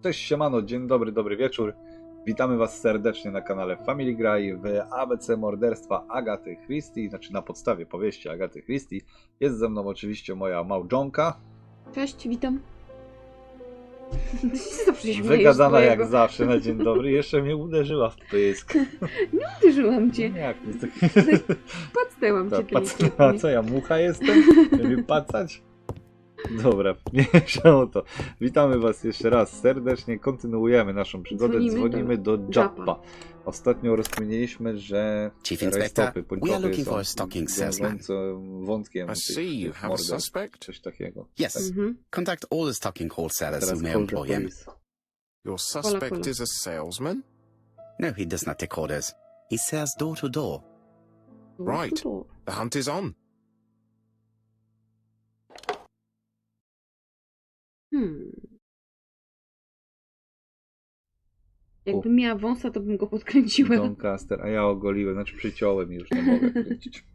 Cześć, siemano, dzień dobry, dobry wieczór. Witamy Was serdecznie na kanale Family Graj w ABC Morderstwa Agaty Christie, znaczy na podstawie powieści Agaty Christie. Jest ze mną oczywiście moja małżonka. Cześć, witam. Wygadana jak zawsze na dzień dobry. Jeszcze mnie uderzyła w pysk. Nie uderzyłam cię. Jak? Pacnęłam cię. A co ja, mucha jestem? Żeby pacać? Dobra, mniejsza o to. Witamy Was jeszcze raz serdecznie. Kontynuujemy naszą przygodę. Dzwonimy do Japa. Ostatnio rozkminiliśmy, że rajstopy pończowe są wątkiem tych morderstw. Coś takiego. Yes. Contact all the stalking wholesalers who may employ him. Your suspect is a salesman? No, he does not take orders. He sells door to door. Right. The hunt is on. Jakbym miała wąsa, to bym go podkręciła. Doncaster, a ja ogoliłem, znaczy przyciąłem i już nie mogę kręcić.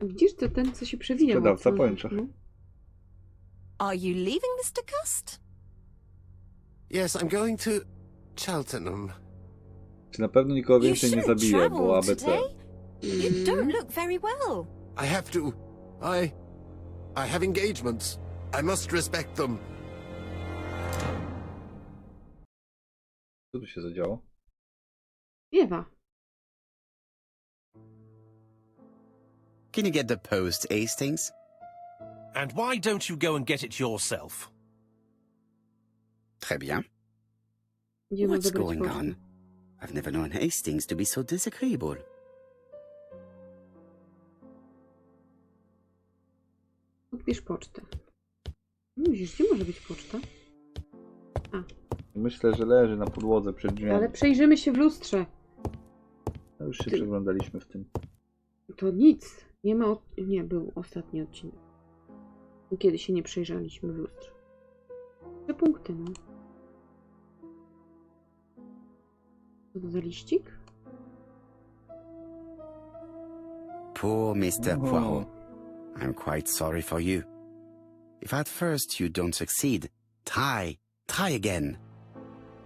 Widzisz, to ten, co się przewija. Sprzedawca pończach. Are you leaving, Mr. Cust? Yes, I'm going to Cheltenham. Czy na pewno nikogo więcej nie zabiję, bo ABC. You don't look very well. I have to. I have engagements. I must respect them. Co tu się zadziało? Śpiewa. Can you get the post, Hastings? And why don't you go and get it yourself? Très bien. Idziemy What's odebrać going pocztę. on? I've never known Hastings to be so disagreeable. Odbierz pocztę. Widzisz, gdzie może być poczta? Myślę, że leży na podłodze przed drzwiami. Ale przejrzymy się w lustrze. No już się przeglądaliśmy w tym. To nic. Nie ma... Nie, był ostatni odcinek. Kiedy się nie przejrzeliśmy w lustrze. 3 punkty, no. Co to za liścik? Poor Mr. Poirot. I'm quite sorry for you. If at first you don't succeed, try again.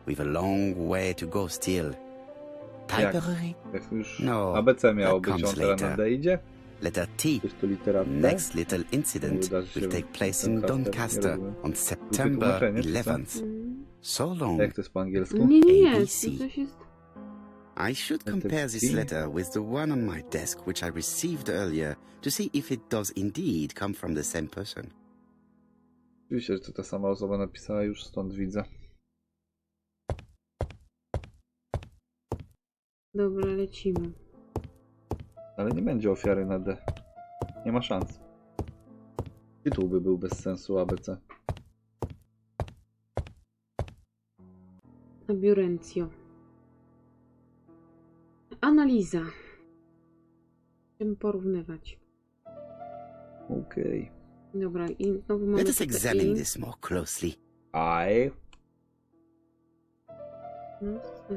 We've a long way to go still. Typery? Jak już No, ABC miało być, that on comes teraz na later. D idzie? Letter T. Jest to litera T? Next little incident will take place in Doncaster on September 11th. So long. Jak to jest po angielsku? Nie. ABC. To coś jest... I should compare this letter with the one on my desk which I received earlier to see if it does indeed come from the same person. Oczywiście, że to ta sama osoba napisała, już stąd widzę. Dobra, lecimy. Ale nie będzie ofiary na D. Nie ma szans. Tytuł by był bez sensu ABC. Abiurencjo. Analiza. Chcemy porównywać. Okej. Dobra, i znowu mamy... Let us tutaj examine this more closely. Aj.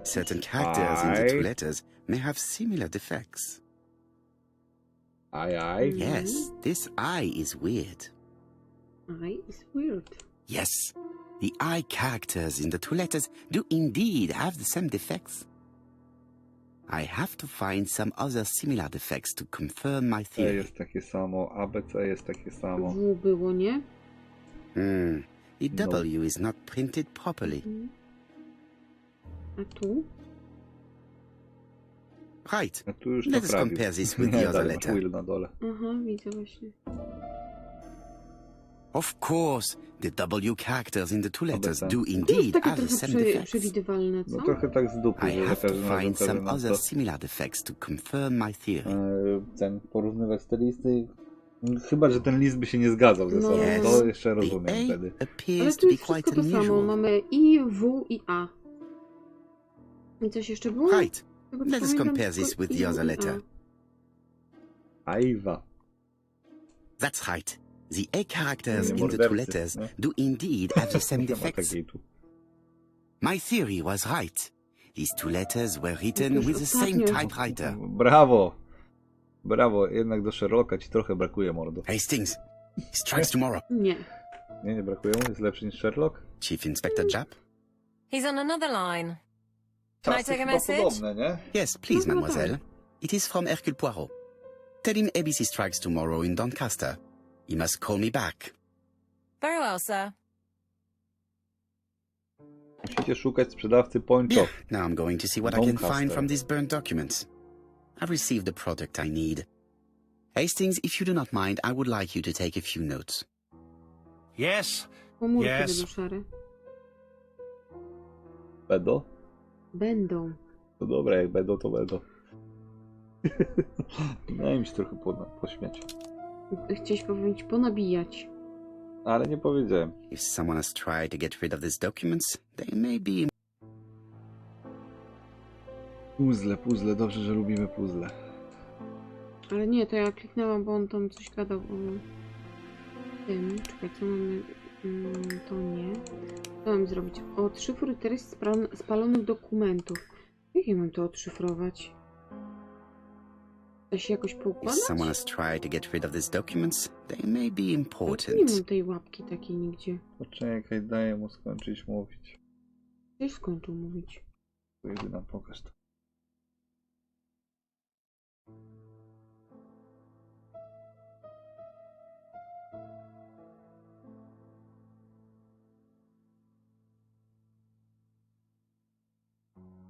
Certain characters in the two letters may have similar defects. Aj. Yes, this I is weird. I is weird. Yes, the I characters in the two letters do indeed have the same defects. I have to find some other similar defects to confirm my E theory. jest takie samo, ABC jest takie samo. W było, nie? The W is not printed properly. A tu? Right. A tu już Let us naprawił. compare this with the Nie, other dalej masz letter. Will na dole. Aha, widzę właśnie. Of course, the W characters in the two letters tak. do To jest indeed takie have the trochę same defects. przewidywalne, co? No trochę tak z dupy, I że have za to każdym find razem some other similar defects to confirm my theory. ten porównywać te listy. Chyba, że ten list by się nie zgadzał ze sobą. Yes. To jeszcze The rozumiem wtedy. Ale appears tu to be jest quite wszystko to samo. unusual. Mamy I, W i A. I coś jeszcze było? Right. Tego Let us pamiętam compare tylko this with I, the W other i letter. A. Ajwa. That's right. The A characters Nie, in the two mordercy, letters no. do indeed have the same Nie ma defects. takiej tu. My theory was right. These two letters were written Otóż with the same ostatnio- typewriter. Brawo! Brawo, jednak do Sherlocka ci trochę brakuje, mordo. Hastings, he strikes tomorrow. Nie. Nie brakuje mu? Jest lepszy niż Sherlock? Chief Inspector Japp? He's on another line. Can I Czasy take a chyba message? podobne, nie? Yes, please, No, no, mademoiselle. It is from Hercule Poirot. Tell him ABC strikes tomorrow in Doncaster. He must call me back. Very well, sir. Musicie szukać sprzedawcy poncho. Now I'm going to see what I can Doncaster. find from these burnt documents. I've received the product I need. Hastings, if you do not mind, I would like you to take a few notes. Yes. Komórki Yes. będą szare. Będą? Będą. No dobra, jak będą, to będą. Daj mi się trochę pośmiać. Chciałeś powiedzieć ponabijać. Ale nie powiedziałem. If someone has tried to get rid of these documents, they may be... Puzzle, dobrze, że lubimy puzzle. Ale nie, to ja kliknęłam, bo on tam coś gadał o tym. Czekaj, co mamy? To nie. Co mam zrobić? Odszyfruj treść spalonych dokumentów. Jak ja mam to odszyfrować? Da się jakoś If poukładać? someone has tried to get rid of these documents, they may be Nie important. mam tej łapki takiej nigdzie. Poczekaj, daję mu skończyć mówić. Gdzieś skończył mówić. Pojedzie nam pokaż to.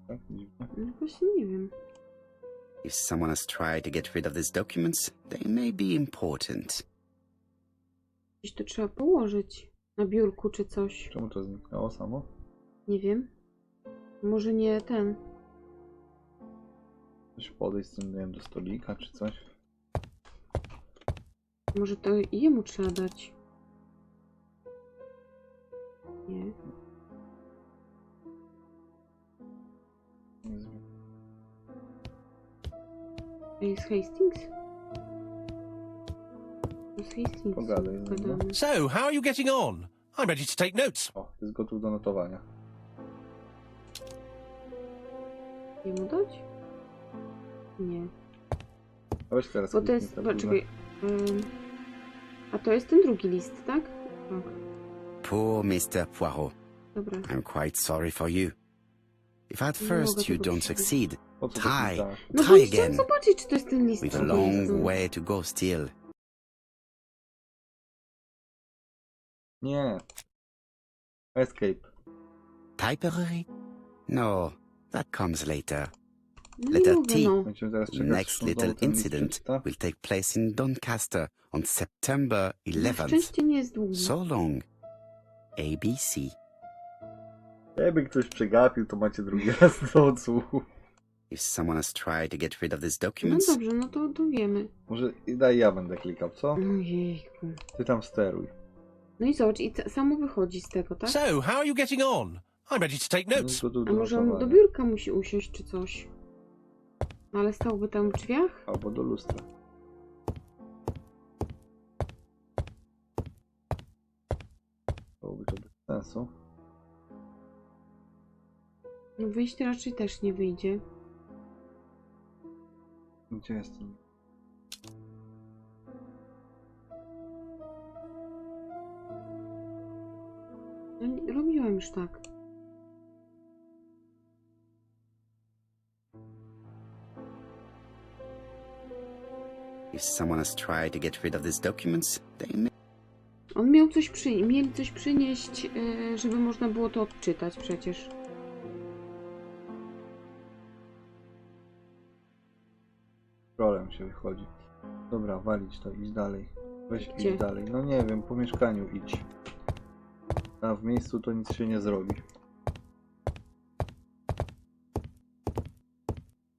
Tak, dziwne. No właśnie nie wiem. If someone has tried to get rid of these documents, they may be important. Gdzieś to trzeba położyć. Na biurku czy coś. Czemu to zniknęło samo? Nie wiem. Może nie ten. Coś podejść z tym, nie wiem, do stolika czy coś? Może to jemu trzeba dać. Nie. Nie wiem. To jest Hastings? To jest Hastings. Pogadaj z nim, no. Gadamy. So, how are you getting on? I'm ready to take notes. O, jest gotów do notowania. Jemu dać? Nie. A weź teraz Bo to kliknij jest... tabulę. Poczekaj. A to jest ten drugi list, tak? Tak. Poor Mr. Poirot. Dobra. I'm quite sorry for you. If at Nie first mogę you tego don't przeczytać. succeed, Po co Try. tak? No bo try chciałam again. zobaczyć, czy to jest ten list. We've a co long jest. way to go still. Nie. Escape. Typery? No, that comes later. No nie letter mogę, T. no. Będziemy teraz The czekać, next aż on little znowu ten list incident przeczyta. will take place in Doncaster on September Na 11th. szczęście nie jest długi. So long. ABC. Jakby ktoś przegapił, to macie drugi raz w nocu. If someone has tried to get rid of these No documents, dobrze, no to wiemy. Może daj ja będę klikał, co? Ojejku. Ty tam steruj. No i zobacz, i samo wychodzi z tego, tak? So, how are you getting on? I'm ready to take notes. Jest gotów A do może on do notowania. biurka musi usiąść, czy coś? Ale stałby tam w drzwiach? Albo do lustra. Byłoby to bez sensu. No wyjść raczej też nie wyjdzie. Gdzie jest ten? No, robiłam już tak. if someone has tried to get rid of these documents, they may... On miał coś mieli coś przynieść, żeby można było to odczytać przecież. Problem się wychodzi. Dobra, walić to, idź dalej. Weź Gdzie? idź dalej. No nie wiem, po mieszkaniu idź. A w miejscu to nic się nie zrobi.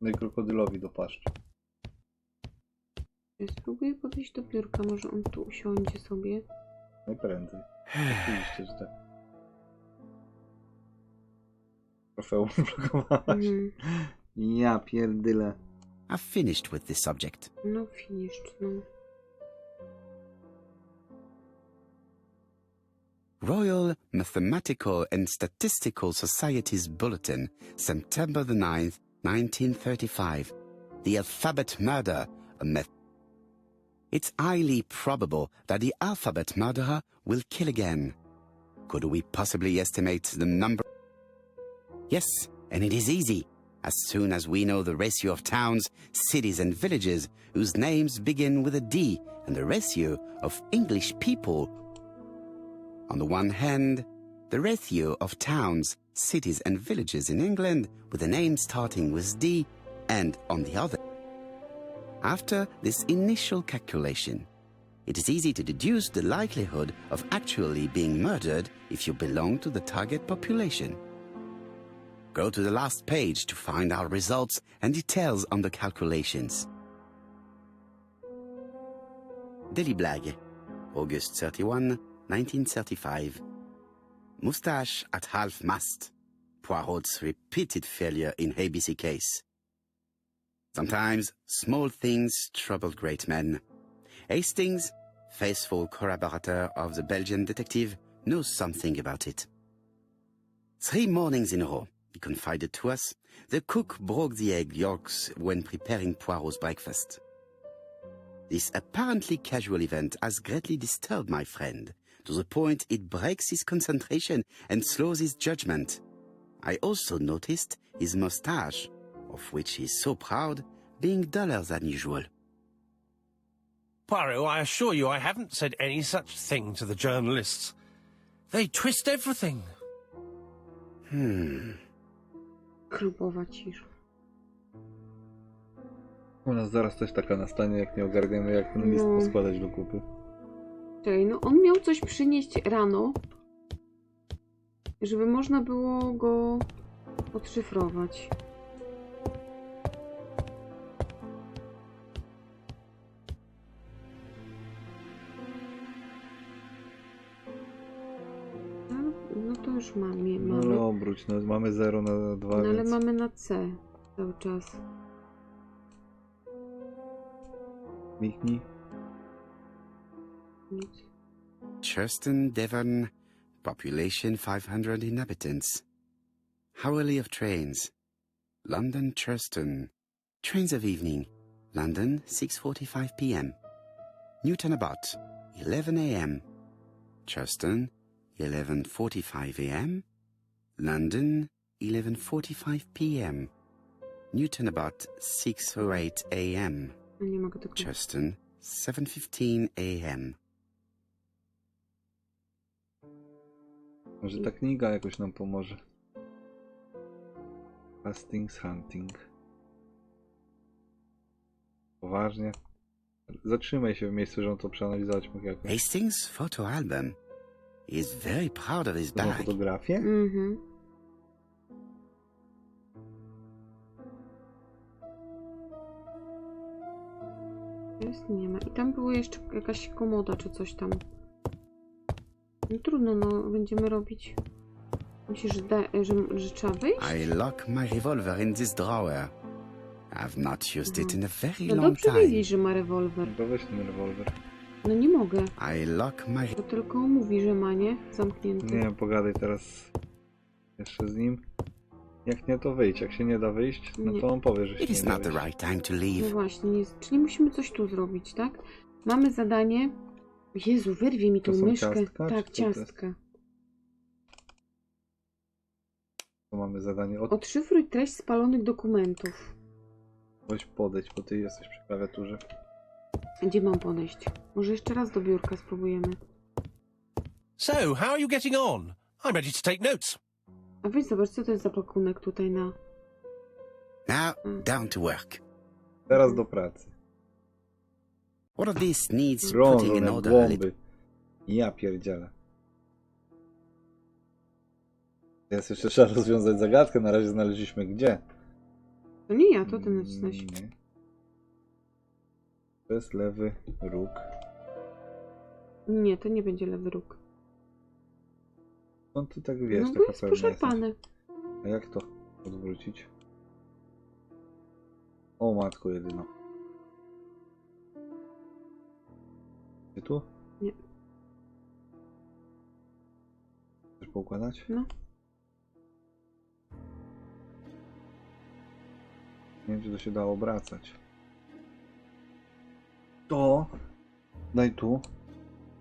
Daj krokodylowi do paszczy. Ja spróbuję podejść do biurka, może on tu usiądzie sobie. Najprędzej. Oczywiście, że tak. Trofeum blokowałaś. Mhm. Ja pierdyle. I've finished with this subject. No finished, no. Royal Mathematical and Statistical Society's Bulletin, September the 9th, 1935. The alphabet murder, a meth... It's highly probable that the alphabet murderer will kill again. Could we possibly estimate the number... Yes, and it is easy. As soon as we know the ratio of towns, cities, and villages whose names begin with a D and the ratio of English people. On the one hand, the ratio of towns, cities, and villages in England with a name starting with D, and on the other. After this initial calculation, it is easy to deduce the likelihood of actually being murdered if you belong to the target population. Go to the last page to find our results and details on the calculations. Daily Blag, August 31, 1935. Moustache at half-mast. Poirot's repeated failure in ABC case. Sometimes small things trouble great men. Hastings, faithful collaborator of the Belgian detective, knows something about it. 3 mornings in a row, he confided to us, the cook broke the egg yolks when preparing Poirot's breakfast. This apparently casual event has greatly disturbed my friend, to the point it breaks his concentration and slows his judgment. I also noticed his moustache, of which he is so proud, being duller than usual. Poirot, I assure you I haven't said any such thing to the journalists. They twist everything. Grubowa cisza. U nas zaraz też taka nastanie, jak nie ogarniemy, jak ten list poskładać do kupy. Czekaj, no on miał coś przynieść rano, żeby można było go odszyfrować. No to już mamy. No obróć, no mamy 0 na 2, No ale więc... mamy na C cały czas. Kliknij. Nic. Churston, Devon, population 500 inhabitants. Hourly of trains. London, Churston. Trains of evening. London, 6:45 p.m. Newton about, 11 a.m. Churston, 11:45 a.m. London, 11:45 p.m. Newton about, 6:08 a.m. Nie mogę tego... Churston, 7:15 a.m. Może ta kniga jakoś nam pomoże. Hastings Hunting. Poważnie? Zatrzymaj się w miejscu, żeby to przeanalizować mógł jakoś. Hastings photo album. He is very proud of his To ma bag. fotografię? Mhm. Jest, nie ma. I tam była jeszcze jakaś komoda czy coś tam. No trudno, no będziemy robić. Myślisz, że trzeba wyjść? I lock my revolver in this drawer. I've not used it in a very No long dobrze time. wiedzieć, że ma rewolwer. No to weź ten rewolwer. No nie mogę. I lock my... To tylko mówi, że ma, nie? Zamknięty. Nie wiem, pogadaj teraz jeszcze z nim. Jak nie, to wyjdź. Jak się nie da wyjść, no to on powie, że się It is nie da not the wyjść. right time to No leave. właśnie, czyli musimy coś tu zrobić, tak? Mamy zadanie. Jezu, wyrwie mi tą To są myszkę. ciastka, Tak, czy co to jest? ciastka. To mamy zadanie od... Odszyfruj treść spalonych dokumentów. Weź podejdź, bo ty jesteś przy klawiaturze. Gdzie mam podejść? Może jeszcze raz do biurka spróbujemy. So, how are you getting on? I'm ready to take notes. A weź zobacz, co to jest za pakunek tutaj na... Now, down to work. Teraz do pracy. What of this needs Drążą putting in jak order a little? głąby. Ja pierdzielę. Teraz jeszcze trzeba rozwiązać zagadkę. Na razie znaleźliśmy gdzie. To nie ja, to ty nacisnąłeś. Nie. To jest lewy róg. Nie, to nie będzie lewy róg. No ty tak wiesz, No bo taka jest pewna poszarpane. jesteś. A jak to odwrócić? O matko jedyna. Gdzie tu? Nie. Chcesz poukładać? No. Nie wiem, czy to się dało obracać. To. Daj tu.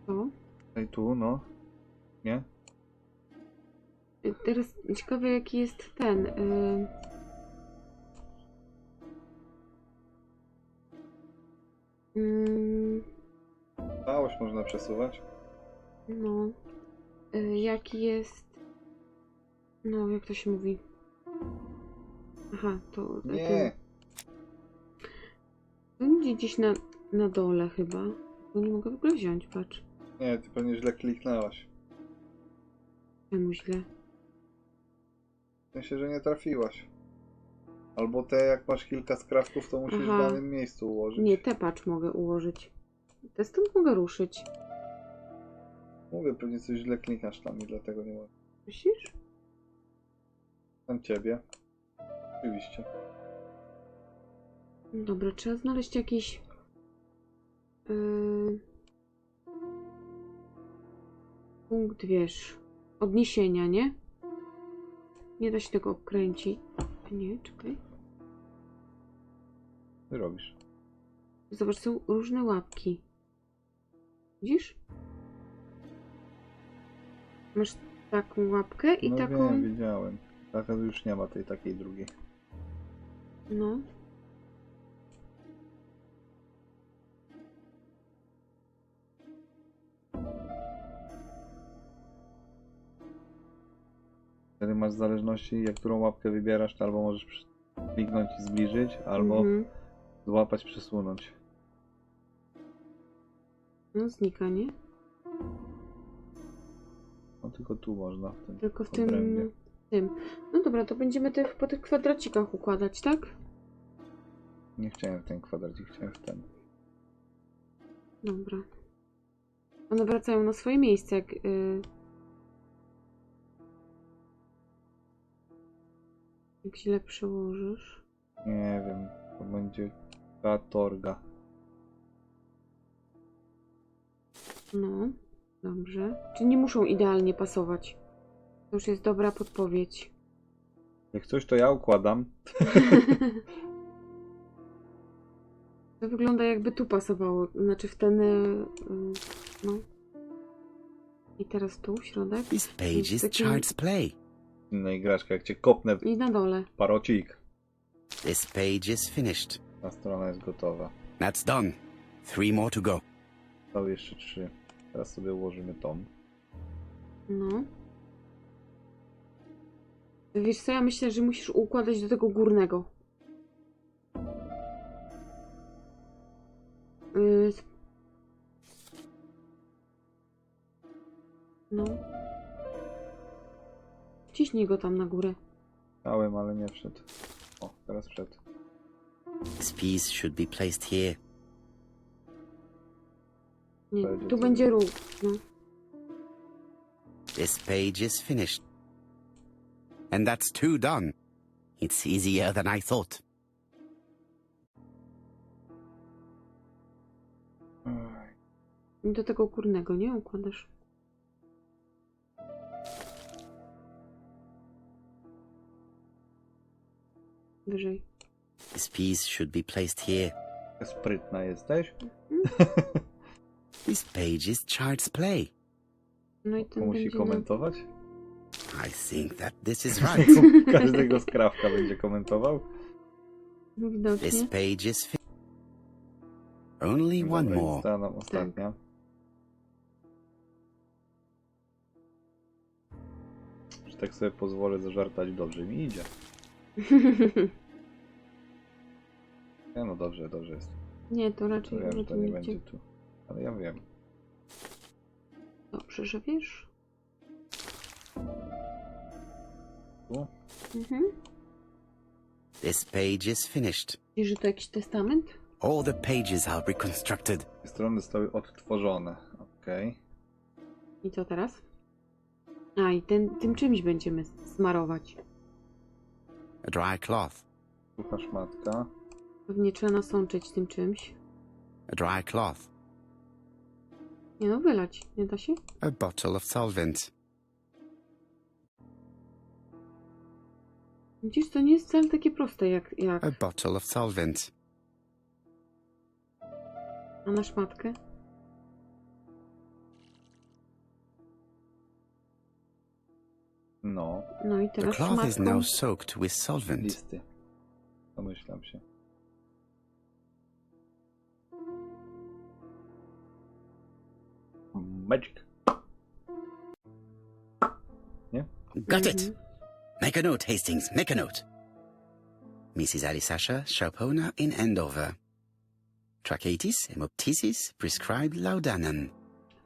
To. Daj tu, no. Nie? Teraz ciekawe jaki jest ten... Całość można przesuwać. No. Jaki jest... No, jak to się mówi? Aha, to... Nie. To będzie gdzieś na dole chyba. Bo nie mogę w ogóle wziąć, patrz. Nie, ty pewnie źle kliknęłaś. Czemu źle? W sensie, że nie trafiłaś. Albo te, jak masz kilka skrawków, to musisz Aha. w danym miejscu ułożyć. Nie, te patrz mogę ułożyć. Te stąd mogę ruszyć. Mówię, pewnie coś źle klikasz tam i dlatego nie mogę. Myślisz? Tam ciebie. Oczywiście. Dobra, trzeba znaleźć jakiś... punkt, wiesz, odniesienia, nie? Nie da się tego obkręcić. Nie, czekaj. Ty robisz. Zobacz, są różne łapki. Widzisz? Masz taką łapkę i No taką... wiem, widziałem. Taka już nie ma tej takiej drugiej. No. Wtedy masz w zależności, jak którą łapkę wybierasz, to albo możesz kliknąć i zbliżyć, albo złapać, przesunąć. No, znika, nie? No tylko tu można. Tylko w obrębie. tym. No dobra, to będziemy po tych kwadracikach układać, tak? Nie chciałem w ten kwadracik, chciałem w ten. Dobra. One wracają na swoje miejsce, jak źle przełożysz. Nie wiem, to będzie katorga. No, dobrze. Czy nie muszą idealnie pasować? To już jest dobra podpowiedź. Jak coś, to ja układam. To wygląda jakby tu pasowało. Znaczy w ten... no. I teraz tu, środek. This page is taki- child's play. Inna igraszka, jak cię kopnę w I na dole. parocik. This page is finished. Ta strona jest gotowa. That's done. 3 more to go. Zostały jeszcze 3. Teraz sobie ułożymy tom. No. Wiesz co, ja myślę, że musisz układać do tego górnego. No. Ciśnij go tam na górę. Chciałem, ale nie wszedł. O, teraz wszedł. This piece should be placed here. Nie, Będzie tu to- będzie róg. No. This page is finished. And that's 2 done. It's easier than I thought. Ej, I do tego górnego, nie? Układasz. Wyżej. This piece should be placed here. sprytna jesteś. This page is child's play. No i To ten musi będzie komentować. I think that this is right. Każdego skrawka będzie komentował. No widocznie. This page is only one Dobra, more. została nam ostatnia. Że tak sobie pozwolę zażartać, dobrze mi idzie. Nie no, dobrze jest. Nie, to To raczej wiem, że to nie idzie. będzie tu. Ale ja wiem. Dobrze, że wiesz. Tu? Mhm. This page is finished. Wiesz, że to jakiś testament? All the pages are reconstructed. Strony zostały odtworzone. Okej. I co teraz? A, i tym czymś będziemy smarować. A dry cloth. Sucha szmatka. Pewnie trzeba nasączyć tym czymś. A dry cloth. Nie no, wylać. Nie da się? A bottle of solvent. Widzisz, to nie jest wcale takie proste jak... A bottle of solvent. A na szmatkę? No. No i The teraz cloth is szmatką. now soaked with solvent. Listy. Domyślam się. Magic. Nie? Got it! Make a note, Hastings, make a note. Mrs. Alisasha, Sharpona in Andover. Tracheitis, hemoptysis, prescribed laudanum.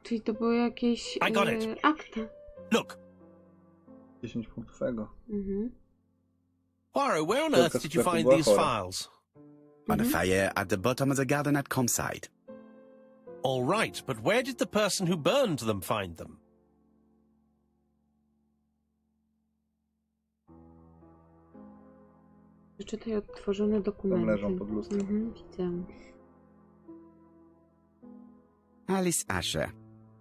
Czyli to były jakieś I got it. akta. Look, 10 punktów ego. Poirot, where on Tylko earth did you sklepu find była these chora. files? On a fire at the bottom of the garden at Comside. All right, but where did the person who burned them find them? Czytaj odtworzone dokumenty. leżą pod lustrem. Widzę. Alice Asher,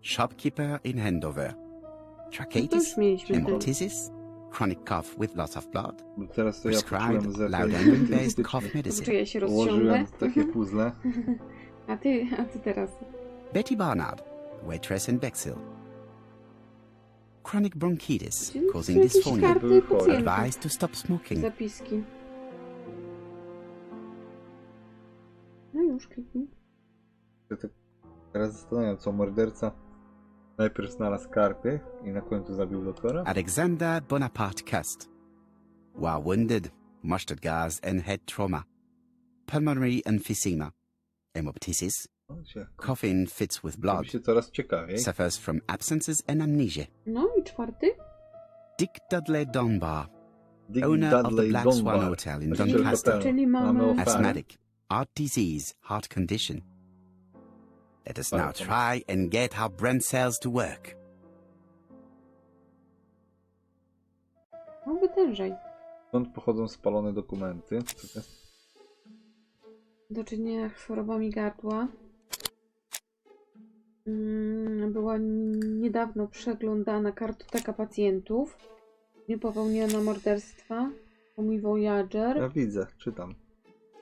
shopkeeper in Andover. No to Tracheitis, już mieliśmy ten. hemoptysis, chronic cough with lots of blood. Bo teraz to ja poczułem Prescribed zerk laudanum-based cough Poczekaj, medicine. ja się rozsiądę. Ułożyłem takie puzzle. A ty teraz. Betty Barnard, waitress in Bexhill. Chronic bronchitis, Czyli causing są jakieś dysphonia. karty Były chore. pacjentów. Advised to stop smoking. Zapiski. No już kliknij. Teraz zastanawiam, co morderca najpierw znalazł karty i na końcu zabił doktora. Alexander Bonaparte Cust. While wounded, mustard gas and head trauma. Pulmonary emphysema. Hemoptysis. Coughing fits with To blood. mi się coraz ciekawiej. Suffers from absences and amnesia. No i czwarty. Dick Dudley Dunbar, Dick owner of the Dudley Black Dunbar. Swan Hotel in Właściciel Doncaster. hotelu. Czyli mamy ofertę. Asthmatic, heart disease, heart condition. Let us now try and get our brain cells to work. No wytężej. Skąd pochodzą spalone dokumenty? Co to jest? Do czynienia z chorobami gardła. Była niedawno przeglądana kartoteka pacjentów. Nie popełniono morderstwa. To mój Voyager. Ja widzę, czytam.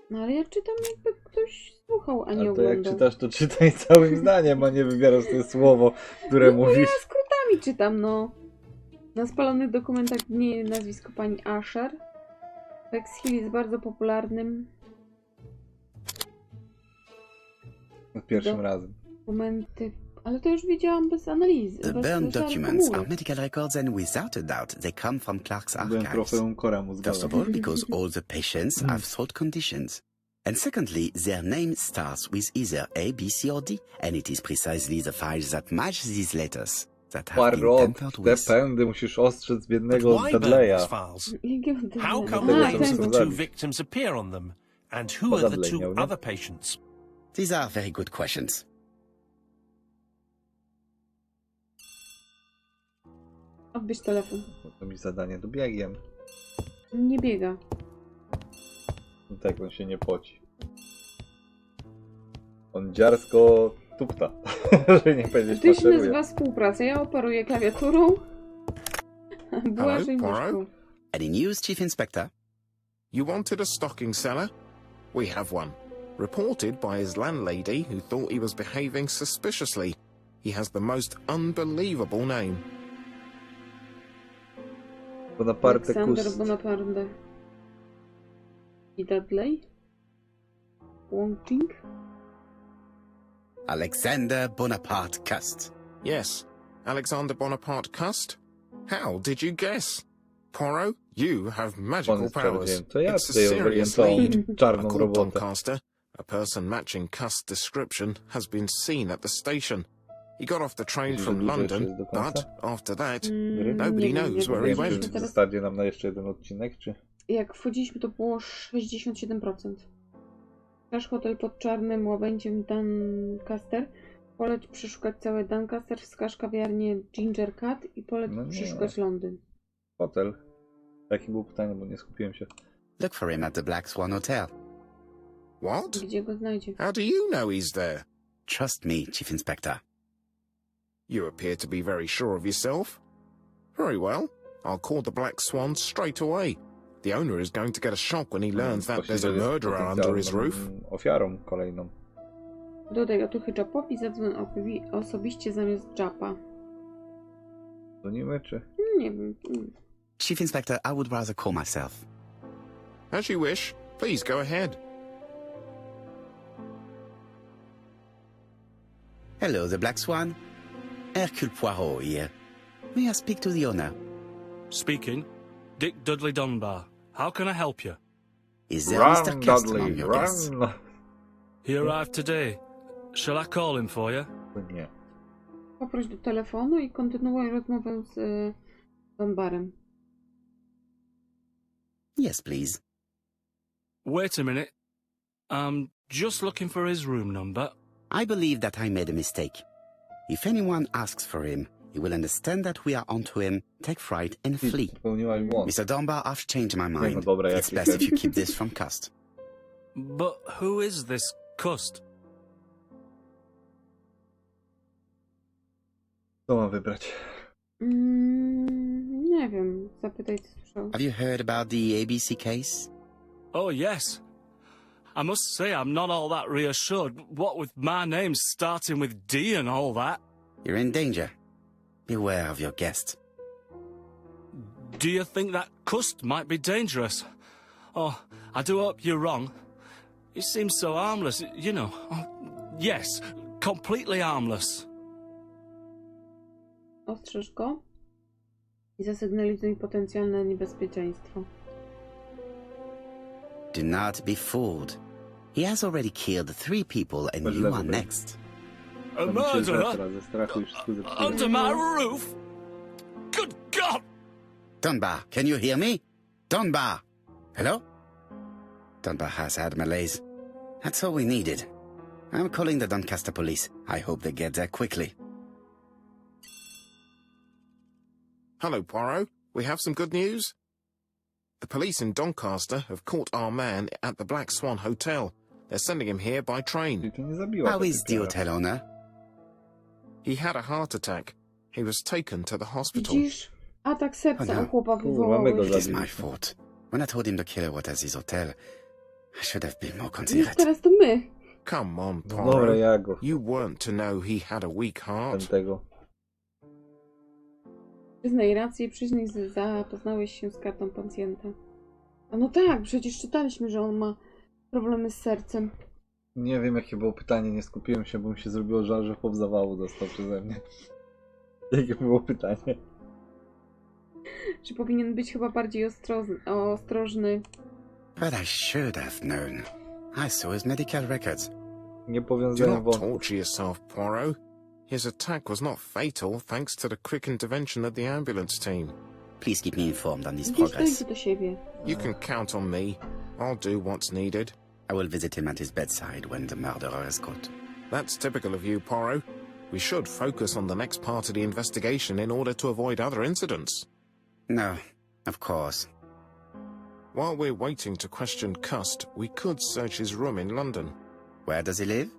No ale ja czytam, jakby ktoś słuchał, a nie Ale to jak oglądał. czytasz, to czytaj całym zdaniem, a nie wybierasz sobie słowo, które No bo mówisz. ja skrótami czytam, no. Na spalonych dokumentach nie nazwisko pani Asher. Bexhill jest bardzo popularnym. Pierwszym razem. Dokumenty. Ale to już wiedziałam bez analizy. The bez burned żadnych documents are komórek. medical records, and without a doubt, they come from Clark's Byłem archives. trofeum kora First of mózgowego. all, because all the patients have throat conditions. And secondly, their name starts with either A, B, C, or D, and it is precisely the files that match these letters that have been Parrot, tampered te with. pędy musisz ostrzec But biednego why burn these Dudleya. files? Jakiego How dnia? come the Dlatego A, to names ten. of the są two zabić. victims appear on them? And who are the Dudley two miał, nie? other patients? These are very good questions. Odbierz telefon. To mi zadanie dobiegiem. Nie biega. No tak, on się nie poci. On dziarsko tupta, że nie powiedzieć To się maszeruje. nazywa współpraca. Ja operuję klawiaturą. Błażej Poirot? myszką. Any news, Chief Inspector? You wanted a stocking seller? We have one. Reported by his landlady, who thought he was behaving suspiciously. He has the most unbelievable name. Bonaparte Aleksander Kust. Bonaparte. I Dudley? Łącznik? Alexander Bonaparte Cust. Yes, Alexander Bonaparte Cust. How did you guess? Poirot, you have On magical jest powers. czarodziejem. To ja It's a tutaj serious orientowałem lead. czarną According robotę. Doncaster, a person matching Cust's description has been seen at the station. He got off the train Widzisz, from że London, jest do końca? but after that, Nobody nie wiem, knows jak where he wchodziliśmy went. teraz- Zostanie nam na jeszcze jeden odcinek, czy? Jak wchodziliśmy, to było 67%. Nasz hotel pod czarnym łabędziem Doncaster. Poleć przeszukać całe Doncaster, wskaż kawiarnię Ginger Cat i poleć No nie. przeszukać Londyn. Hotel. Jakie było pytanie, bo nie skupiłem się. Look for him at the Black Swan Hotel. What? Gdzie go znajdzie? How do you know he's there? Trust me, Chief Inspector. You appear to be very sure of yourself. Very well. I'll call the Black Swan straight away. The owner is going to get a shock when he learns that there's a Właściwie jest murderer under his roof. potencjalną ofiarą kolejną. Dodaj otuchy Japowi, zadzwoń osobiście zamiast Japa. Dzwonimy, czy? Nie wiem. Chief Inspector, I would rather call myself. As you wish. Please go ahead. Hello, the Black Swan. Hercule Poirot here. May I speak to the owner? Speaking. Dick Dudley Dunbar. How can I help you? Is there Run, Mr. Guest Dudley, among your guests? run! He arrived today. Shall I call him for you? Nie. Poproś do telefonu i kontynuuj rozmowę z Dunbarem. Yes, please. Wait a minute. I'm just looking for his room number. I believe that I made a mistake. If anyone asks for him, he will understand that we are onto him, take fright, and flee. Popełniłaś błąd. Mr. Dunbar, I've changed my mind. no dobra, It's jaki best if ten? you keep this from Cust. But who is this Cust? Co mam wybrać? Nie wiem, zapytaj co słyszał. Have you heard about the ABC case? Oh, yes. I must say I'm not all that reassured. What with my name starting with D and all that. You're in danger. Beware of your guest. Do you think that Cust might be dangerous? Oh, I do hope you're wrong. He seems so harmless, you know. Oh, yes, completely harmless. Ostrzeż go i zasygnalizuj potencjalne niebezpieczeństwo. Do not be fooled. He has already killed 3 people and you are next. A To mi się murderer? zetra, ze strachu już wszystko zepsułem. Under my roof? Good God! Dunbar, can you hear me? Dunbar! Hello? Dunbar has had malaise. That's all we needed. I'm calling the Doncaster police. I hope they get there quickly. Hello, Poirot. We have some good news. The police in Doncaster have caught our man at the Black Swan Hotel. They're sending him here by train. Czyli to nie zabiła How is the Patricia. hotel owner? He had a heart attack. He was taken to the hospital. Widzisz? Atak serca O no. u chłopa Kurwa, my go wywołałeś. It is Zabił my się. fault. When I told him the killer was at his hotel, I should have been more Już considerate. teraz to my. Come on, No dobra, Poirot. ja go. You weren't to know he had a weak heart. Tego. Przyznaj rację, przyznaj, że zapoznałeś się z kartą pacjenta. A no tak, przecież czytaliśmy, że on ma problemy z sercem. Nie wiem jakie było pytanie, nie skupiłem się, bo mi się zrobiło żal, że chłop zawału dostał przeze mnie. Jakie było pytanie? Że powinien być chyba bardziej ostrożny. But I should have known. I saw his medical records. Nie Do powiązałem not wątku. torture yourself, Poirot. His attack was not fatal thanks to the quick intervention of the ambulance team. Please keep me informed on his Widzisz, progress. dojdzie do siebie. You can count on me. I'll do what's needed. I will visit him at his bedside when the murderer is caught. That's typical of you, Poirot. We should focus on the next part of the investigation in order to avoid other incidents. No, of course. While we're waiting to question Cust, we could search his room in London. Where does he live?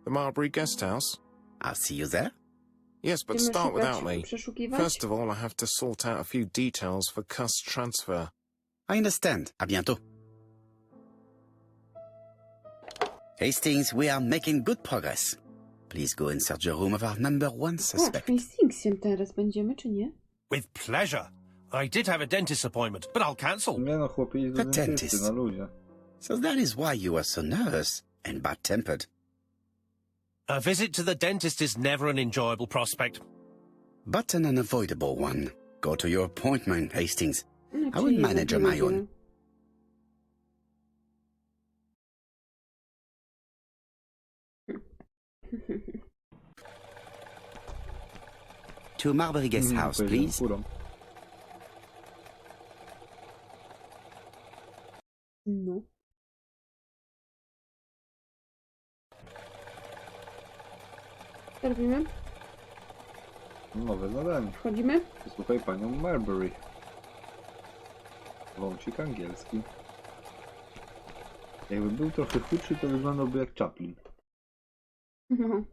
The Marbury Guest House? I'll see you there. Yes, but Będziemy start szukać, without me. przeszukiwać. First of all, I have to sort out a few details for Cust's transfer. I understand. À bientôt. Hastings, we are making good progress. Please go and search the room of our #1 Tak, suspect. Hastingsiem teraz będziemy, czy nie? With pleasure. I did have a dentist appointment, but I'll cancel. Nie no, chłopie, idź do The dentysty, dentist. na luzie. So that is why you are so nervous and bad-tempered. A visit to the dentist is never an enjoyable prospect. But an unavoidable one. Go to your appointment, Hastings. No, I will manage on my own. To Marbury Guest House, Pojedziemy please. furą. No. Co robimy? Nowe zadanie. Wchodzimy? Słuchaj panią Marbury. Wącik angielski. Jakby był trochę chudszy, to wyglądałby jak Chaplin. No.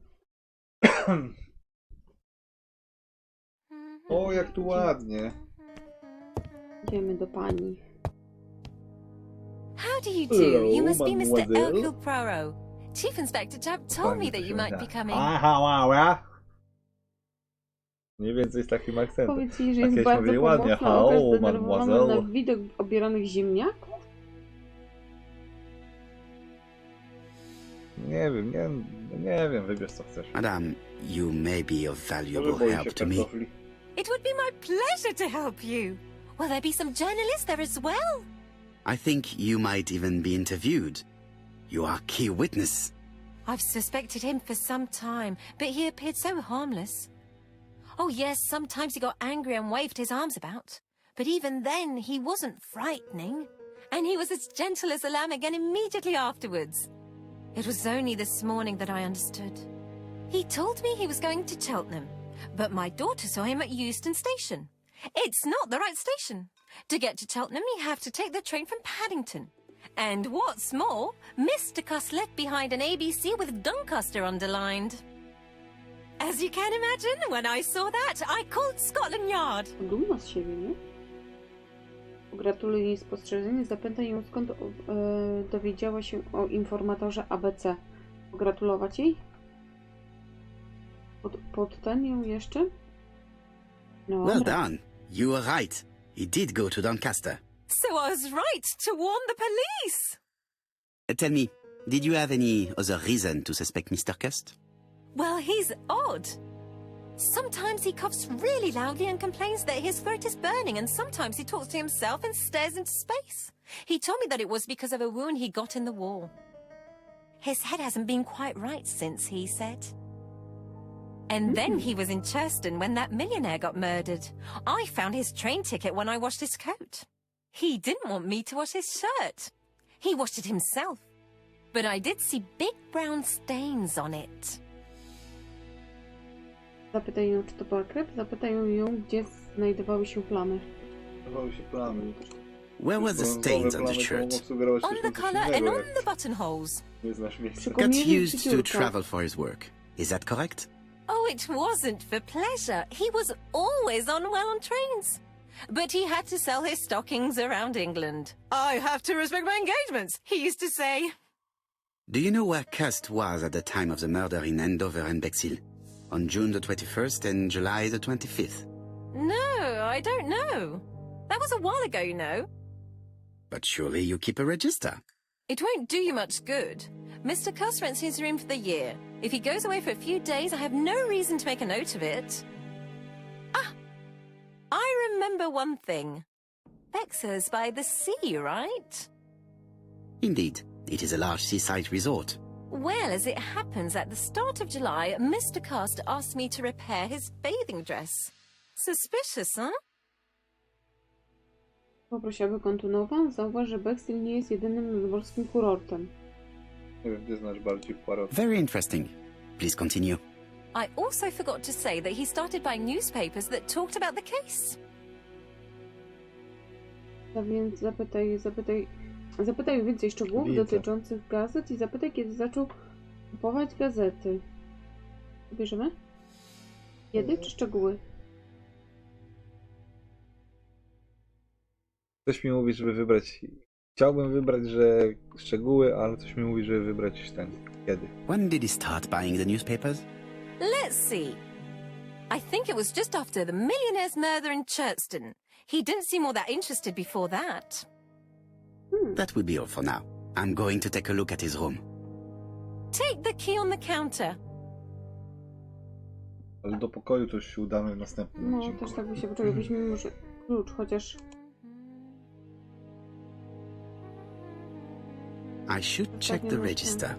O, jak tu ładnie. Idziemy do pani. How do you do? Hello, You must be Mr. mademoiselle. Hercule Poirot. Chief Inspector Jupp told me that you might be coming. Aha, Mniej więcej z takim akcentem. Powiedz jej, że Tak jest kiedyś bardzo mówili pomocna, ładnie. okres Hello, zdenerwowany na mademoiselle. widok obieranych ziemniaków. Nie wiem, wybierz co chcesz. Madame, you may be of Może valuable boi się help to me. kartofli. It would be my pleasure to help you. Will there be some journalists there as well? I think you might even be interviewed. You are key witness. I've suspected him for some time, but he appeared so harmless. Oh yes, sometimes he got angry and waved his arms about. But even then, he wasn't frightening. And he was as gentle as a lamb again immediately afterwards. It was only this morning that I understood. He told me he was going to Cheltenham, but my daughter saw him at Euston Station. It's not the right station. To get to Cheltenham, you have to take the train from Paddington. And what's more, Mr. Cuss left behind an ABC with Doncaster underlined. As you can imagine, when I saw that, I called Scotland Yard. Dumna z siebie, nie? Pogratuluj jej spostrzeżenie, zapytaj ją skąd dowiedziała się o informatorze ABC. Pogratulować jej? Pod ten ją jeszcze? No, Well done. You were right. He did go to Doncaster. So I was right to warn the police. Tell me, did you have any other reason to suspect Mr. Cust? Well, he's odd. Sometimes he coughs really loudly and complains that his throat is burning, and sometimes he talks to himself and stares into space. He told me that it was because of a wound he got in the war. His head hasn't been quite right since, he said. And then he was in Churston when that millionaire got murdered. I found his train ticket when I washed his coat. He didn't want me to wash his shirt. He washed it himself. But I did see big brown stains on it. Zapytaj ją, czy to była krew. Zapytaj ją, gdzie znajdowały się plamy. Znajdowały się plamy. Where were the stains on the shirt? On the collar and on the buttonholes. Nie znasz miejsca. Cut used to travel for his work. Is that correct? Oh, it wasn't for pleasure. He was always on trains. But he had to sell his stockings around England. I have to respect my engagements, he used to say. Do you know where Cust was at the time of the murder in Andover and Bexhill? On June the 21st and July the 25th? No, I don't know. That was a while ago, you know. But surely you keep a register. It won't do you much good. Mr. Cuss rents his room for the year. If he goes away for a few days, I have no reason to make a note of it. Ah! I remember one thing. Bexhurst by the sea, right? Indeed, it is a large seaside resort. Well, as it happens, at the start of July, Mr. Cast asked me to repair his bathing dress. Suspicious, huh? Poprosi, aby kontynuował. Zauważ, że Bexhill nie jest jedynym nadmorskim kurortem. Nie wiem, gdzie znasz bardziej Poirot. Very interesting. Please continue. I also forgot to say that he started buying newspapers that talked about the case. A więc zapytaj więcej szczegółów dotyczących gazet i zapytaj, kiedy zaczął kupować gazety. Bierzemy? Kiedy czy szczegóły? Coś mi mówi, żeby wybrać... Chciałbym wybrać, że szczegóły, ale coś mi mówi, żeby wybrać ten. Kiedy? When did he start buying the newspapers? Let's see. I think it was just after the millionaire's murder in Churston. He didn't seem all that interested before that. That will be all for now. I'm going to take a look at his room. Take the key on the counter. Ale do pokoju to już się udamy w następnym No, odcinku. też tak by się poczekał. Weźmy może klucz, chociaż... I should check the register.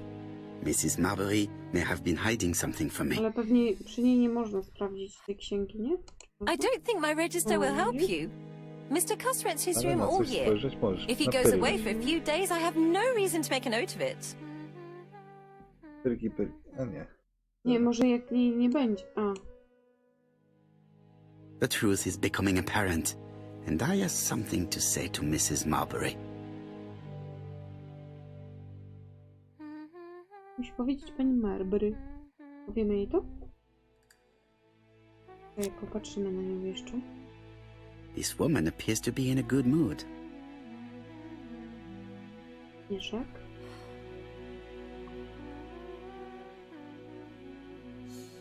Mrs. Marbury may have been hiding something from me. Ale pewnie przy niej nie można sprawdzić tej księgi, nie? I don't think my register will help you. Mr. Cuss rents his room all coś year. spojrzeć możesz. If he Na goes pyrki. away for a few days, I have no reason to make a note of it. Pyrki. A nie. Nie, może jak nie będzie. A. The truth is becoming apparent, and I have something to say to Mrs. Marbury. Musi powiedzieć pani Marbury. Powiemy jej to? Jak popatrzymy na nią jeszcze. This woman appears to be in a good mood. Mieszak.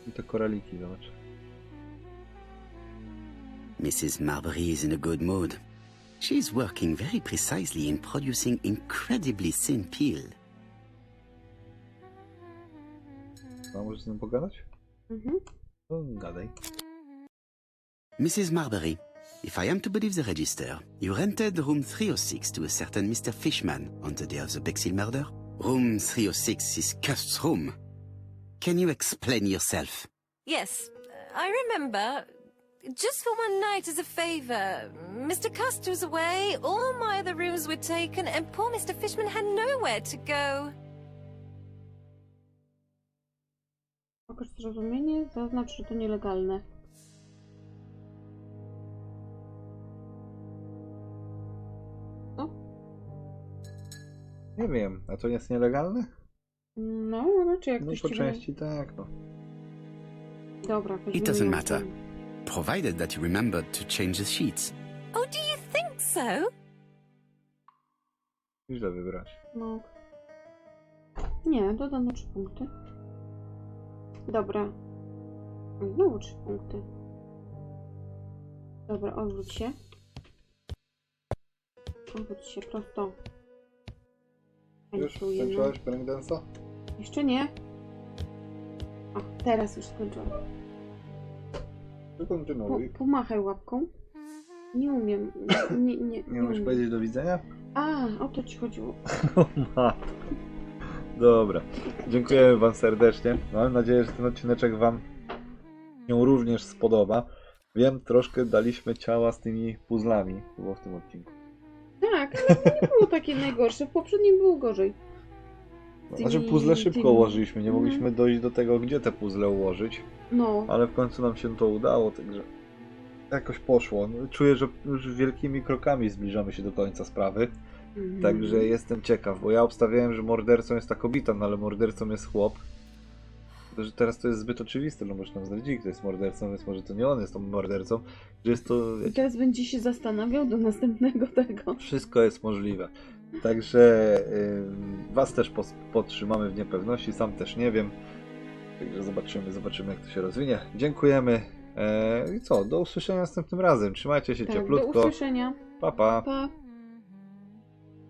I to koraliki, zobacz. Mrs. Marbury is in a good mood. She is working very precisely in producing incredibly thin peel. A możesz z nim pogadać? No, gadaj. Mrs. Marbury, if I am to believe the register, you rented room 306 to a certain Mr. Fishman on the day of the Bexhill murder. Room 306 is Cust's room. Can you explain yourself? Yes, I remember. Just for one night as a favour. Mr. Cust was away, all my other rooms were taken, and poor Mr. Fishman had nowhere to go. Pokaż zrozumienie, zaznacz, że to nielegalne. Co? Nie wiem, a to jest nielegalne? No, znaczy jak No ktoś po ci części tak, no. Dobra, It doesn't matter, provided that you remembered to change the sheets. Oh, do you think so? Źle wybrać. No. Nie, dodano 3 punkty. Dobra. Znowu 3 punkty. Dobra, odwróć się. Odwróć się prosto. Już skończyłaś breakdance'a? Jeszcze nie. O, teraz już skończyłam. Kontynuuj. Pomachaj łapką. Nie umiem. Nie możesz powiedzieć do widzenia? A, o to ci chodziło. Dobra. Dziękujemy wam serdecznie. Mam nadzieję, że ten odcineczek wam się również spodoba. Wiem, troszkę daliśmy ciała z tymi puzzlami. To było w tym odcinku. Tak, ale to nie było takie najgorsze. W poprzednim było gorzej. Znaczy puzzle szybko ułożyliśmy. Nie mogliśmy dojść do tego, gdzie te puzzle ułożyć. No. Ale w końcu nam się to udało, także jakoś poszło. No, czuję, że już wielkimi krokami zbliżamy się do końca sprawy. Także jestem ciekaw, bo ja obstawiałem, że mordercą jest ta kobieta, no ale mordercą jest chłop. Że teraz to jest zbyt oczywiste, no może nam zdradzili, kto jest mordercą, więc może to nie on jest tą mordercą. Że jest to, wiecie, teraz będzie się zastanawiał do następnego tego. wszystko jest możliwe. Także was też podtrzymamy w niepewności, sam też nie wiem. Także zobaczymy jak to się rozwinie. Dziękujemy. I co, do usłyszenia następnym razem. Trzymajcie się Tak, cieplutko. do usłyszenia. Pa, pa. Pa.